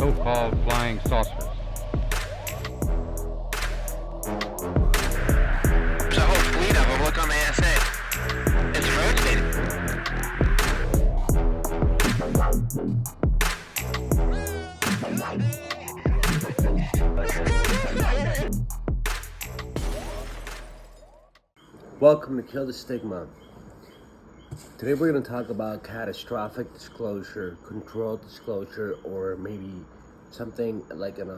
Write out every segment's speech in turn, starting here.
so-called flying saucers. There's a whole fleet of them. Look on the ASA. It's rotating. Welcome to Kill the Stigma. Today we're going to talk about catastrophic disclosure, controlled disclosure, or maybe something like an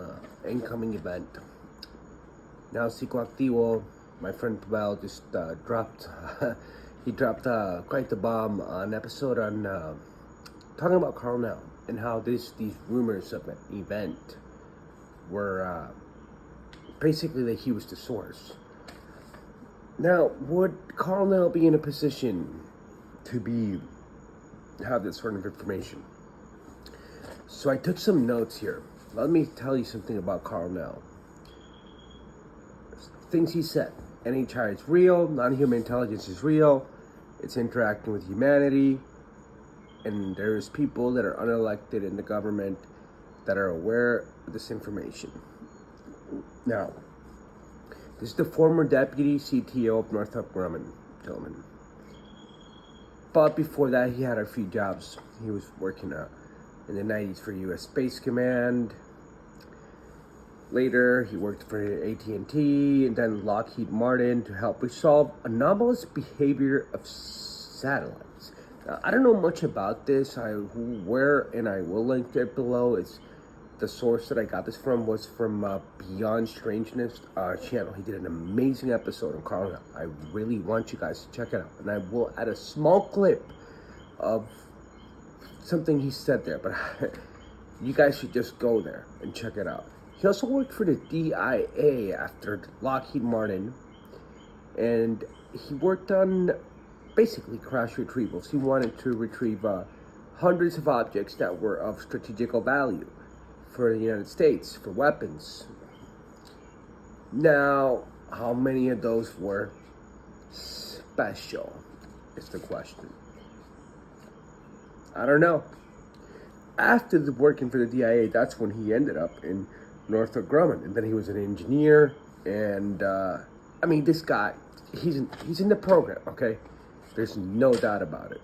incoming event. Now, psicoactivo, my friend Pavel just dropped quite the bomb on an episode on talking about Karl Nell and how these rumors of an event were basically that he was the source. Now, would Karl Nell be in a position to have this sort of information? So I took some notes here. Let me tell you something about Karl Nell. Things he said. NHI is real, non-human intelligence is real, it's interacting with humanity, and there's people that are unelected in the government that are aware of this information. Now, this is the former deputy CTO of Northrop Grumman, gentlemen. But before that, he had a few jobs. He was working in the 90s for U.S. Space Command. Later, he worked for AT&T and then Lockheed Martin to help resolve anomalous behavior of satellites. Now, I don't know much about this. I will link it below. It's the source that I got this from was from Beyond Strangeness channel. He did an amazing episode on Karl Nell. I really want you guys to check it out. And I will add a small clip of something he said there. But you guys should just go there and check it out. He also worked for the DIA after Lockheed Martin. And he worked on basically crash retrievals. He wanted to retrieve hundreds of objects that were of strategical value for the United States, for weapons. Now, how many of those were special is the question. I don't know. After working for the DIA, that's when he ended up in Northrop Grumman, and then he was an engineer, and this guy, he's in the program, okay? There's no doubt about it.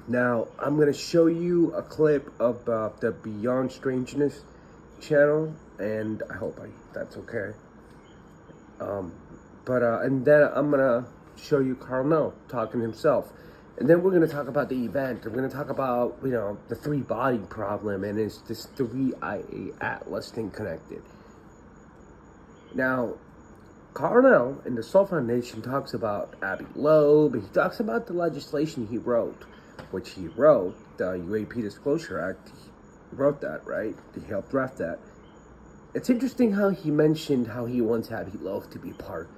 Now, I'm going to show you a clip of the Beyond Strangeness channel, and I hope that's okay. And then I'm going to show you Karl Nell talking himself. And then we're going to talk about the event. We're going to talk about, the three-body problem, and is this 3IA Atlas thing connected? Now, Karl Nell in the Soul Foundation talks about Avi Loeb. He talks about the legislation he wrote, the UAP Disclosure Act. He wrote that, right? He helped draft that. It's interesting how he mentioned how he wants Avi Loeb to be part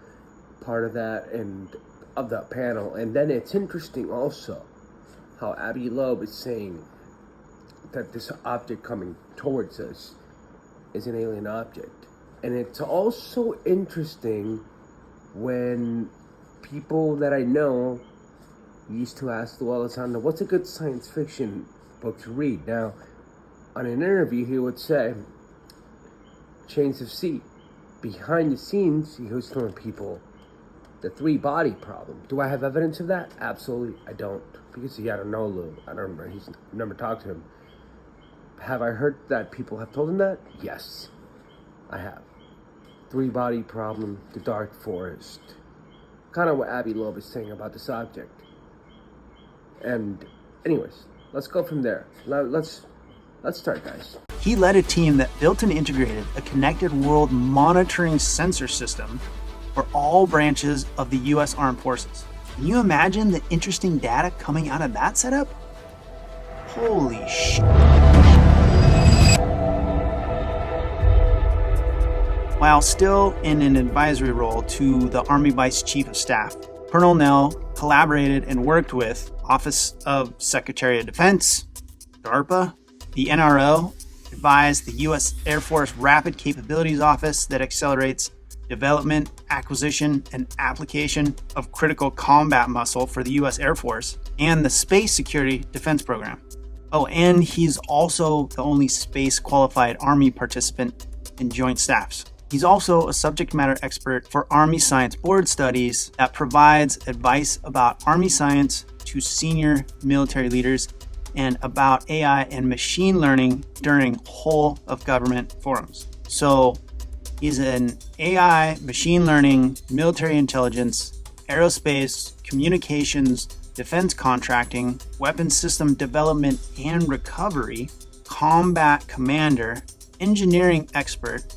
of that and of that panel. And then it's interesting also how Avi Loeb is saying that this object coming towards us is an alien object. And it's also interesting when people that I know used to ask the Alessandro, what's a good science fiction book to read? Now, on an interview, he would say, Chains of Sea. Behind the scenes, he was telling people the three-body problem. Do I have evidence of that? Absolutely, I don't. Because I don't know Lou. I don't remember. He's never talked to him. Have I heard that people have told him that? Yes, I have. Three-body problem, the dark forest. Kind of what Avi Loeb is saying about this object. And anyways, let's go from there. Let's start, guys. He led a team that built and integrated a connected world monitoring sensor system for all branches of the U.S. Armed Forces. Can you imagine the interesting data coming out of that setup? Holy shit. While still in an advisory role to the Army Vice Chief of Staff, Colonel Nell collaborated and worked with Office of Secretary of Defense, DARPA, the NRO, advised the U.S. Air Force Rapid Capabilities Office that accelerates development, acquisition, and application of critical combat muscle for the U.S. Air Force, and the Space Security Defense Program. Oh, and he's also the only space-qualified Army participant in Joint Staffs. He's also a subject matter expert for Army Science Board Studies that provides advice about Army science to senior military leaders and about AI and machine learning during whole of government forums. So he's an AI, machine learning, military intelligence, aerospace, communications, defense contracting, weapons system development and recovery, combat commander, engineering expert,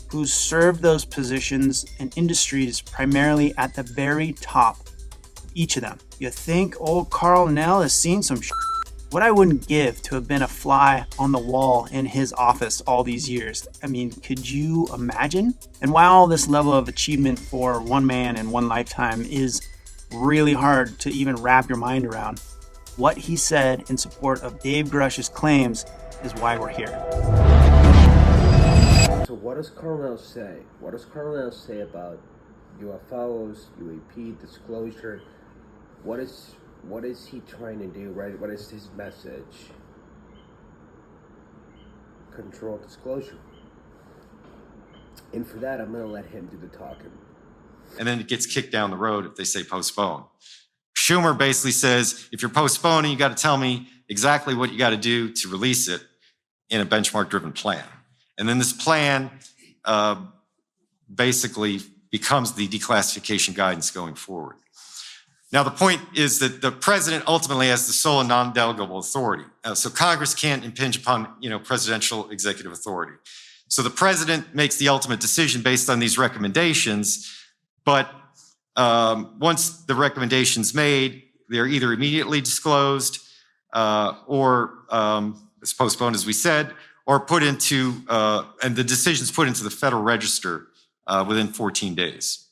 who's served those positions and industries primarily at the very top of each of them. You think old Karl Nell has seen some shit? What I wouldn't give to have been a fly on the wall in his office all these years. I mean, could you imagine? And while this level of achievement for one man in one lifetime is really hard to even wrap your mind around, what he said in support of Dave Grush's claims is why we're here. So what does Karl Nell say? What does Karl Nell say about UFOs, UAP disclosure? What is he trying to do, right? What is his message? Control disclosure. And for that, I'm going to let him do the talking. And then it gets kicked down the road if they say postpone. Schumer basically says, if you're postponing, you got to tell me exactly what you got to do to release it in a benchmark-driven plan. And then this plan basically becomes the declassification guidance going forward. Now, the point is that the president ultimately has the sole and non-delegable authority. So Congress can't impinge upon, presidential executive authority. So the president makes the ultimate decision based on these recommendations. But once the recommendation's made, they're either immediately disclosed or it's postponed, as we said, or put into, and the decision's put into the Federal Register within 14 days.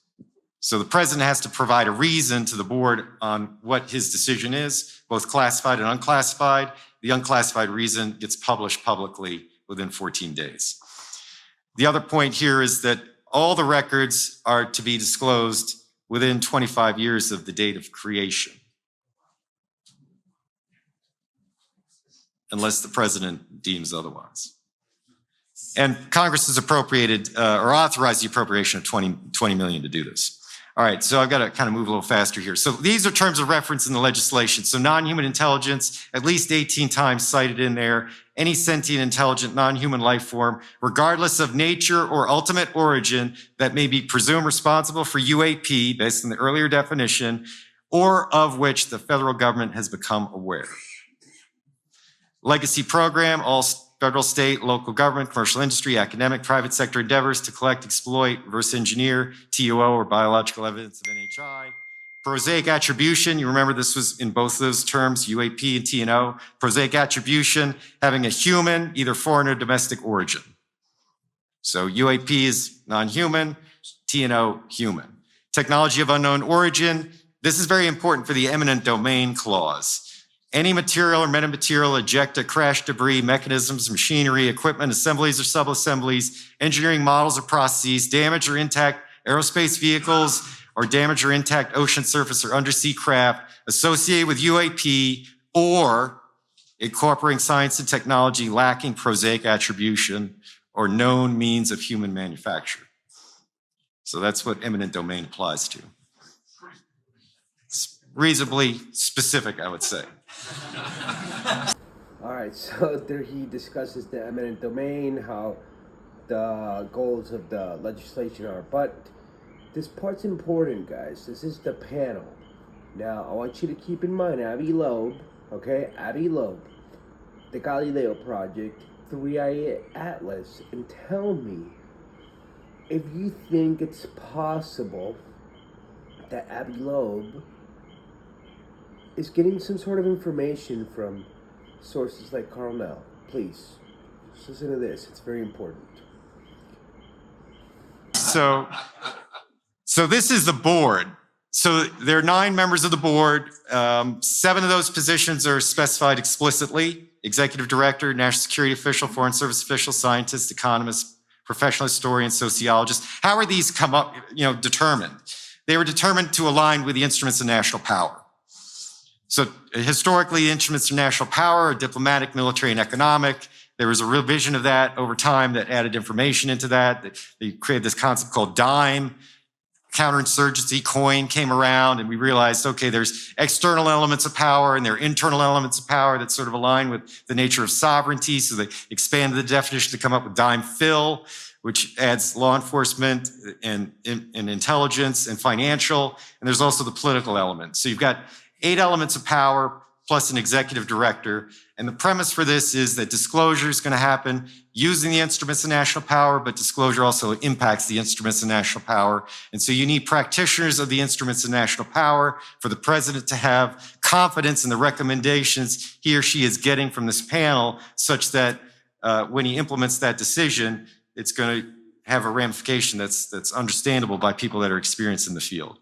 So the president has to provide a reason to the board on what his decision is, both classified and unclassified. The unclassified reason gets published publicly within 14 days. The other point here is that all the records are to be disclosed within 25 years of the date of creation, unless the president deems otherwise. And Congress has appropriated or authorized the appropriation of $20 million to do this. All right, so I've got to kind of move a little faster here. So these are terms of reference in the legislation. So non-human intelligence, at least 18 times cited in there. Any sentient, intelligent, non-human life form, regardless of nature or ultimate origin, that may be presumed responsible for UAP, based on the earlier definition, or of which the federal government has become aware. Legacy program, all federal, state, local government, commercial industry, academic, private sector endeavors to collect, exploit, reverse engineer, TOO, or biological evidence of NHI. Prosaic attribution, you remember this was in both of those terms, UAP and TNO. Prosaic attribution, having a human, either foreign or domestic origin. So UAP is non-human, TNO, human. Technology of unknown origin, this is very important for the eminent domain clause. Any material or metamaterial, ejecta, crash debris, mechanisms, machinery, equipment, assemblies or sub-assemblies, engineering models or processes, damaged or intact aerospace vehicles, or damaged or intact ocean surface or undersea craft associated with UAP or incorporating science and technology lacking prosaic attribution or known means of human manufacture. So that's what eminent domain applies to. It's reasonably specific, I would say. All right, so there he discusses the eminent domain, how the goals of the legislation are. But this part's important, guys. This is the panel. Now, I want you to keep in mind Avi Loeb, okay? Avi Loeb, the Galileo Project, 3i Atlas, and tell me if you think it's possible that Avi Loeb is getting some sort of information from sources like Karl Nell. Please, just listen to this. It's very important. So this is the board. So there are 9 members of the board. 7 of those positions are specified explicitly: executive director, national security official, foreign service official, scientist, economist, professional historian, sociologist. How are these determined? They were determined to align with the instruments of national power. So historically, instruments of national power are diplomatic, military, and economic. There was a revision of that over time that added information into that. They created this concept called dime. Counterinsurgency coin came around, and we realized, okay, there's external elements of power and there are internal elements of power that sort of align with the nature of sovereignty. So they expanded the definition to come up with dime fill, which adds law enforcement and intelligence and financial. And there's also the political element. So you've got 8 elements of power plus an executive director. And the premise for this is that disclosure is going to happen using the instruments of national power, but disclosure also impacts the instruments of national power. And so you need practitioners of the instruments of national power for the president to have confidence in the recommendations he or she is getting from this panel, such that when he implements that decision, it's going to have a ramification that's understandable by people that are experienced in the field.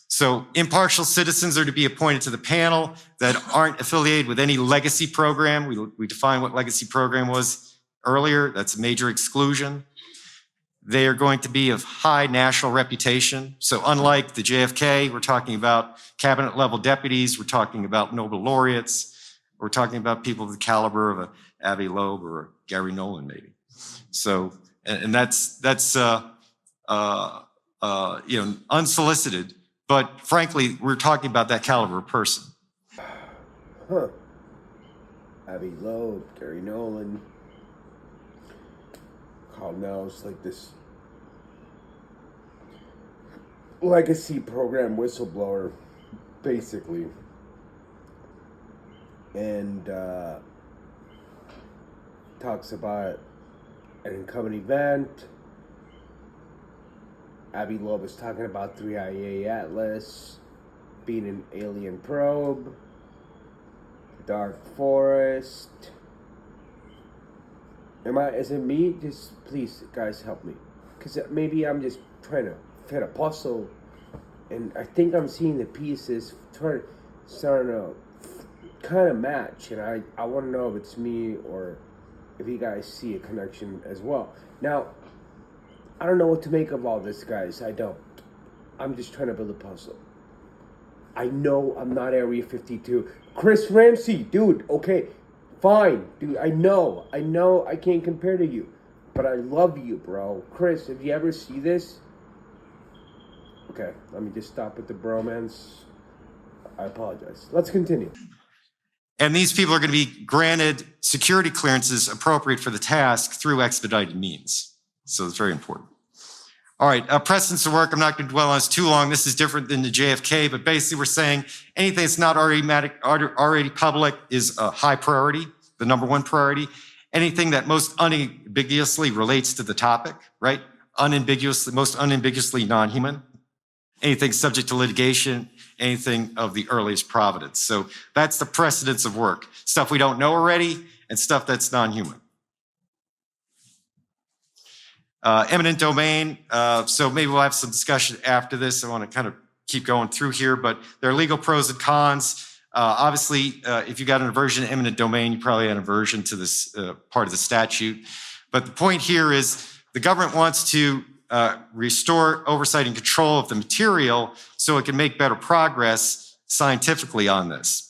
So impartial citizens are to be appointed to the panel that aren't affiliated with any legacy program. We defined what legacy program was earlier. That's a major exclusion. They are going to be of high national reputation. So unlike the JFK, we're talking about cabinet level deputies. We're talking about Nobel laureates. We're talking about people of the caliber of a Avi Loeb or a Gary Nolan, maybe. So, and that's unsolicited. But frankly, we're talking about that caliber of person. Huh. Avi Loeb, Gary Nolan, Karl Nell's like this legacy program whistleblower, basically. And talks about an incoming event. Avi Loeb is talking about 3IA Atlas being an alien probe, the Dark Forest. Is it me? Just please, guys, help me. Because maybe I'm just trying to fit a puzzle, and I think I'm seeing the pieces starting to kind of match, and I want to know if it's me or if you guys see a connection as well. Now, I don't know what to make of all this, guys. I don't. I'm just trying to build a puzzle. I know I'm not Area 52. Chris Ramsey, dude, okay, fine. Dude, I know I can't compare to you. But I love you, bro. Chris, if you ever see this... Okay, let me just stop with the bromance. I apologize. Let's continue. And these people are going to be granted security clearances appropriate for the task through expedited means. So it's very important. All right, precedence of work, I'm not going to dwell on this too long. This is different than the JFK, but basically we're saying anything that's not already public is a high priority, the number one priority. Anything that most unambiguously relates to the topic, right? Most unambiguously non-human. Anything subject to litigation, anything of the earliest providence. So that's the precedence of work. Stuff we don't know already and stuff that's non-human. Eminent domain. So maybe we'll have some discussion after this. I want to kind of keep going through here, but there are legal pros and cons. Obviously, if you got an aversion to eminent domain, you probably had an aversion to this part of the statute. But the point here is the government wants to restore oversight and control of the material so it can make better progress scientifically on this.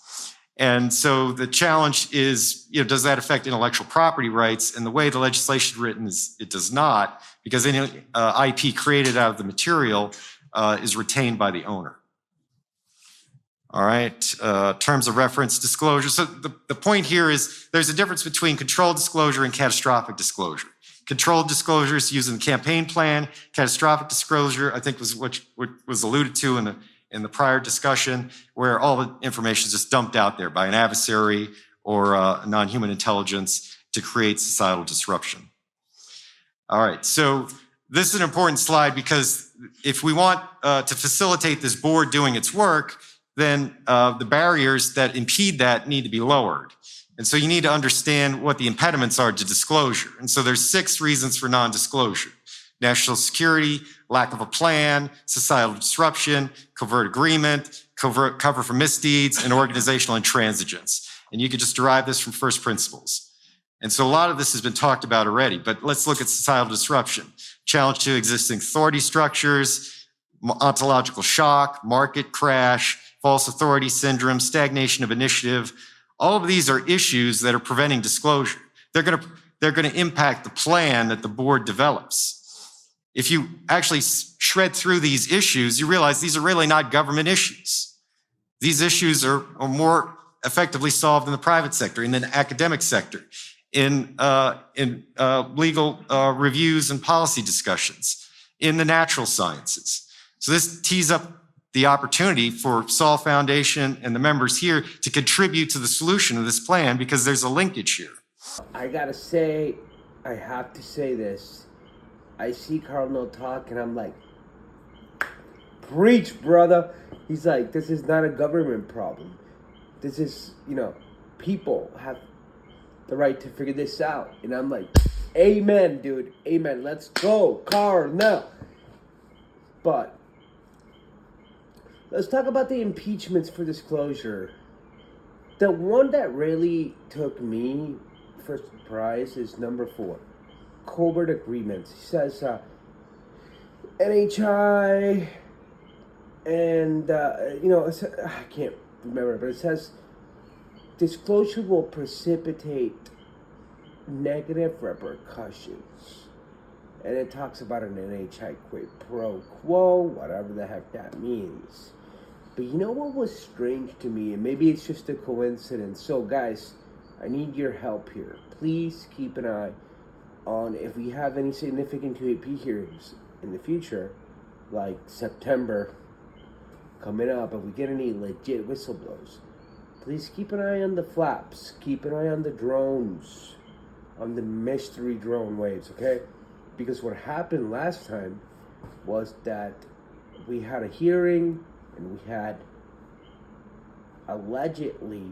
And so the challenge is, does that affect intellectual property rights? And the way the legislation is written is it does not, because any IP created out of the material is retained by the owner. All right, terms of reference disclosure. So the point here is there's a difference between controlled disclosure and catastrophic disclosure. Controlled disclosure is using the campaign plan. Catastrophic disclosure, I think, was what was alluded to in the prior discussion, where all the information is just dumped out there by an adversary or non-human intelligence to create societal disruption. All right, so this is an important slide because if we want to facilitate this board doing its work, then the barriers that impede that need to be lowered. And so you need to understand what the impediments are to disclosure. And so there's 6 reasons for non-disclosure: national security, lack of a plan, societal disruption, covert agreement, cover for misdeeds, and organizational intransigence. And you could just derive this from first principles. And so a lot of this has been talked about already, but let's look at societal disruption. Challenge to existing authority structures, ontological shock, market crash, false authority syndrome, stagnation of initiative. All of these are issues that are preventing disclosure. They're going to impact the plan that the board develops. If you actually shred through these issues, you realize these are really not government issues. These issues are more effectively solved in the private sector, in the academic sector, in legal reviews and policy discussions, in the natural sciences. So this tees up the opportunity for Saul Foundation and the members here to contribute to the solution of this plan, because there's a linkage here. I gotta say, I have to say this. I see Karl Nell talk and I'm like, preach, brother. He's like, this is not a government problem. This is, people have the right to figure this out. And I'm like, amen, dude. Amen. Let's go, Karl Nell. But let's talk about the impeachments for disclosure. The one that really took me for surprise is number 4. Covert agreements. He says NHI and I can't remember, but it says disclosure will precipitate negative repercussions, and it talks about an NHI quid pro quo, whatever the heck that means. But you know what was strange to me, and maybe it's just a coincidence. So guys, I need your help here. Please keep an eye on if we have any significant UAP hearings in the future, like September coming up, if we get any legit whistleblowers, please keep an eye on the flaps, keep an eye on the drones, on the mystery drone waves, okay? Because what happened last time was that we had a hearing and we had allegedly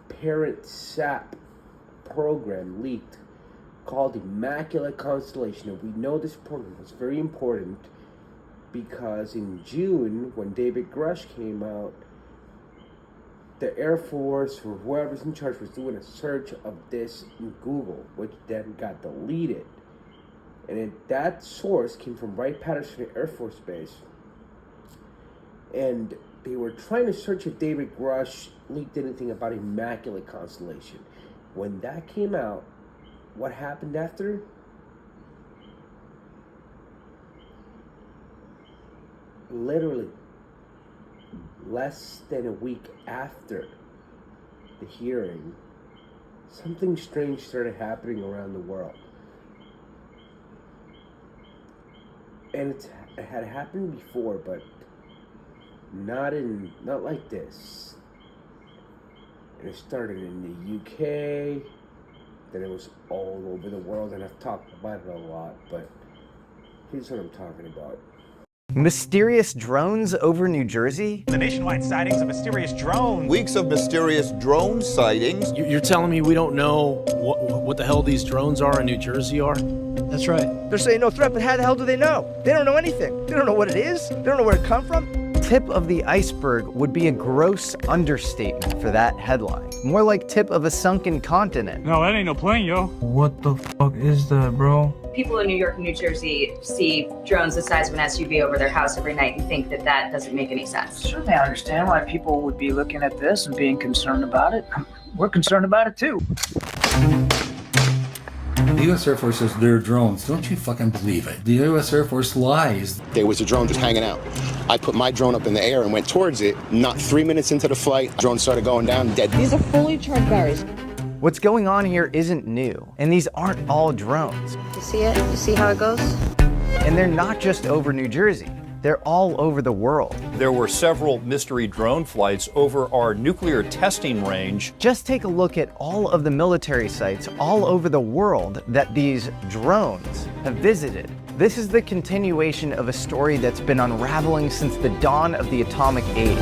parent SAP program leaked called Immaculate Constellation. And we know this program was very important because in June, when David Grush came out, the Air Force or whoever's in charge was doing a search of this in Google, which then got deleted. And that source came from Wright-Patterson Air Force Base. And they were trying to search if David Grush leaked anything about Immaculate Constellation. When that came out, what happened after? Literally less than a week after the hearing, something strange started happening around the world. And it had happened before, but not like this. And it started in the UK, then it was all over the world, and I've talked about it a lot, but here's what I'm talking about. Mysterious drones over New Jersey? The nationwide sightings of mysterious drones. Weeks of mysterious drone sightings. You're telling me we don't know what the hell these drones are in New Jersey are? That's right. They're saying no threat, but how the hell do they know? They don't know anything. They don't know what it is. They don't know where it come from. Tip of the iceberg would be a gross understatement for that headline. More like tip of a sunken continent. No, that ain't no plane, yo. What the fuck is that, bro? People in New York and New Jersey see drones the size of an SUV over their house every night and think that that doesn't make any sense. Certainly I understand why people would be looking at this and being concerned about it. We're concerned about it too. The U.S. Air Force says they're drones. Don't you fucking believe it? The U.S. Air Force lies. There was a drone just hanging out. I put my drone up in the air and went towards it. Not 3 minutes into the flight, drone started going down, dead. These are fully charged batteries. What's going on here isn't new, and these aren't all drones. You see it? You see how it goes? And they're not just over New Jersey. They're all over the world. There were several mystery drone flights over our nuclear testing range. Just take a look at all of the military sites all over the world that these drones have visited. This is the continuation of a story that's been unraveling since the dawn of the atomic age.